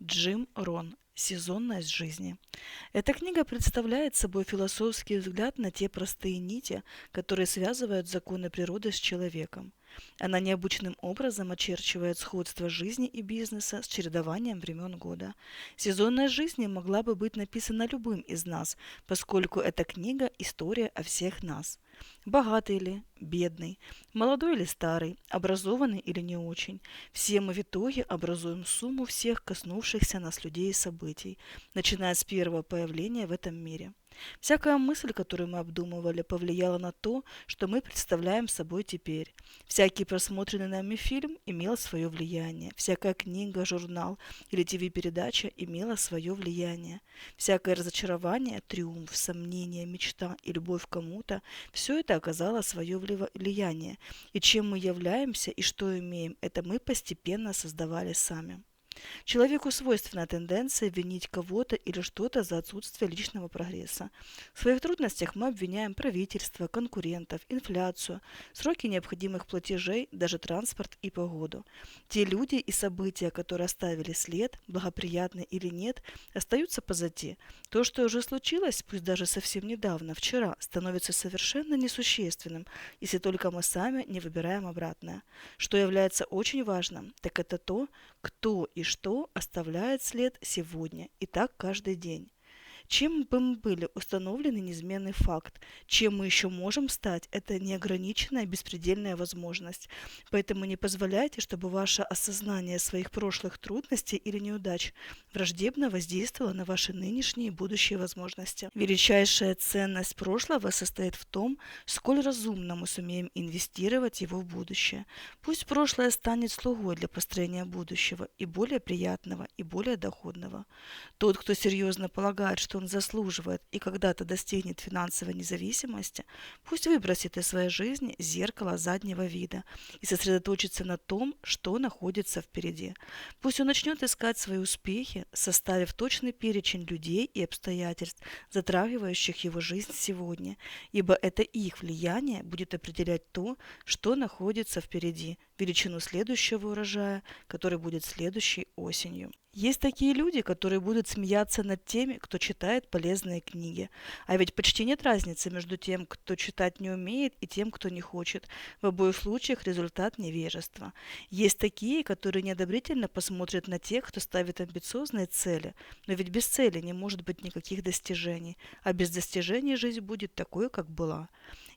Джим Рон. Сезонность жизни. Эта книга представляет собой философский взгляд на те простые нити, которые связывают законы природы с человеком. Она необычным образом очерчивает сходство жизни и бизнеса с чередованием времен года. Сезонность жизни могла бы быть написана любым из нас, поскольку эта книга – история о всех нас. Богатый ли, бедный, молодой или старый, образованный или не очень. Все мы в итоге образуем сумму всех коснувшихся нас людей и событий, начиная с первого появления в этом мире. Всякая мысль, которую мы обдумывали, повлияла на то, что мы представляем собой теперь. Всякий просмотренный нами фильм имел свое влияние. Всякая книга, журнал или ТВ-передача имела свое влияние. Всякое разочарование, триумф, сомнение, мечта и любовь к кому-то – все это оказало свое влияние. И чем мы являемся и что имеем, это мы постепенно создавали сами. Человеку свойственна тенденция винить кого-то или что-то за отсутствие личного прогресса. В своих трудностях мы обвиняем правительство, конкурентов, инфляцию, сроки необходимых платежей, даже транспорт и погоду. Те люди и события, которые оставили след, благоприятны или нет, остаются позади. То, что уже случилось, пусть даже совсем недавно, вчера, становится совершенно несущественным, если только мы сами не выбираем обратное. Что является очень важным, так это то, кто и что оставляет след сегодня и так каждый день. Чем бы мы были установленный неизменный факт, чем мы еще можем стать, это неограниченная беспредельная возможность. Поэтому не позволяйте, чтобы ваше осознание своих прошлых трудностей или неудач враждебно воздействовало на ваши нынешние и будущие возможности. Величайшая ценность прошлого состоит в том, сколь разумно мы сумеем инвестировать его в будущее. Пусть прошлое станет слугой для построения будущего и более приятного, и более доходного. Тот, кто серьезно полагает, что он заслуживает и когда-то достигнет финансовой независимости, пусть выбросит из своей жизни зеркало заднего вида и сосредоточится на том, что находится впереди. Пусть он начнет искать свои успехи, составив точный перечень людей и обстоятельств, затрагивающих его жизнь сегодня, ибо это их влияние будет определять то, что находится впереди, величину следующего урожая, который будет следующей осенью. Есть такие люди, которые будут смеяться над теми, кто читает полезные книги. А ведь почти нет разницы между тем, кто читать не умеет, и тем, кто не хочет. В обоих случаях результат невежества. Есть такие, которые неодобрительно посмотрят на тех, кто ставит амбициозные цели. Но ведь без цели не может быть никаких достижений. А без достижений жизнь будет такой, как была.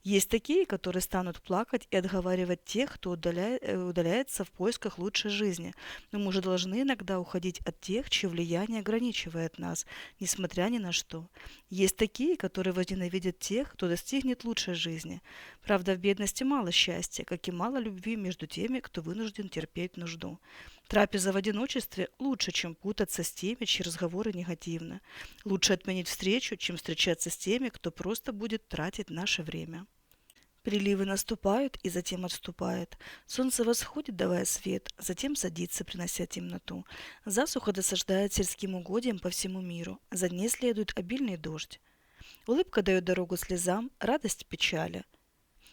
Есть такие, которые станут плакать и отговаривать тех, кто удаляется в поисках лучшей жизни. Но мы же должны иногда уходить от тех, чье влияние ограничивает нас, несмотря ни на что. Есть такие, которые возненавидят тех, кто достигнет лучшей жизни. Правда, в бедности мало счастья, как и мало любви между теми, кто вынужден терпеть нужду. Трапеза в одиночестве лучше, чем путаться с теми, чьи разговоры негативны. Лучше отменить встречу, чем встречаться с теми, кто просто будет тратить наше время. Приливы наступают и затем отступают. Солнце восходит, давая свет, затем садится, принося темноту. Засуха досаждает сельским угодьям по всему миру. За ней следует обильный дождь. Улыбка дает дорогу слезам, радость печали.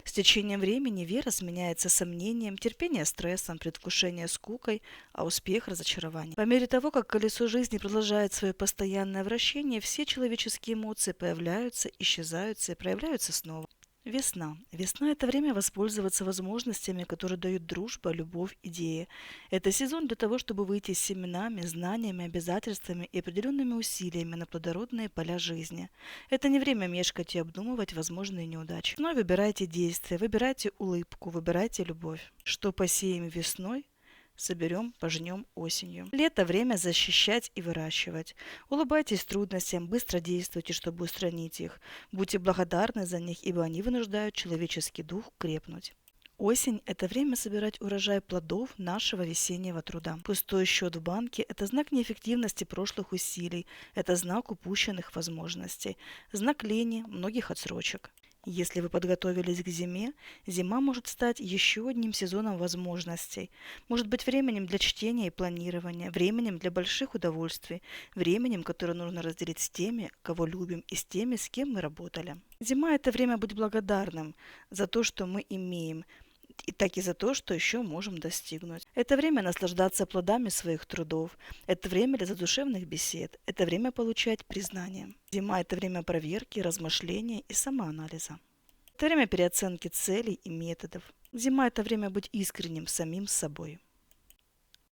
С течением времени вера сменяется сомнением, терпение стрессом, предвкушение скукой, а успех разочарованием. По мере того, как колесо жизни продолжает свое постоянное вращение, все человеческие эмоции появляются, исчезаются и проявляются снова. Весна. Весна – это время воспользоваться возможностями, которые дают дружба, любовь, идеи. Это сезон для того, чтобы выйти с семенами, знаниями, обязательствами и определенными усилиями на плодородные поля жизни. Это не время мешкать и обдумывать возможные неудачи. Но выбирайте действия, выбирайте улыбку, выбирайте любовь. Что посеем весной, соберем, пожнем осенью. Лето – время защищать и выращивать. Улыбайтесь трудностям, быстро действуйте, чтобы устранить их. Будьте благодарны за них, ибо они вынуждают человеческий дух крепнуть. Осень – это время собирать урожай плодов нашего весеннего труда. Пустой счет в банке – это знак неэффективности прошлых усилий, это знак упущенных возможностей, знак лени, многих отсрочек. Если вы подготовились к зиме, зима может стать еще одним сезоном возможностей. Может быть временем для чтения и планирования, временем для больших удовольствий, временем, которое нужно разделить с теми, кого любим, и с теми, с кем мы работали. Зима – это время быть благодарным за то, что мы имеем, так и за то, что еще можем достигнуть. Это время наслаждаться плодами своих трудов, это время для задушевных бесед, это время получать признание. Зима – это время проверки, размышления и самоанализа. Это время переоценки целей и методов. Зима – это время быть искренним самим собой.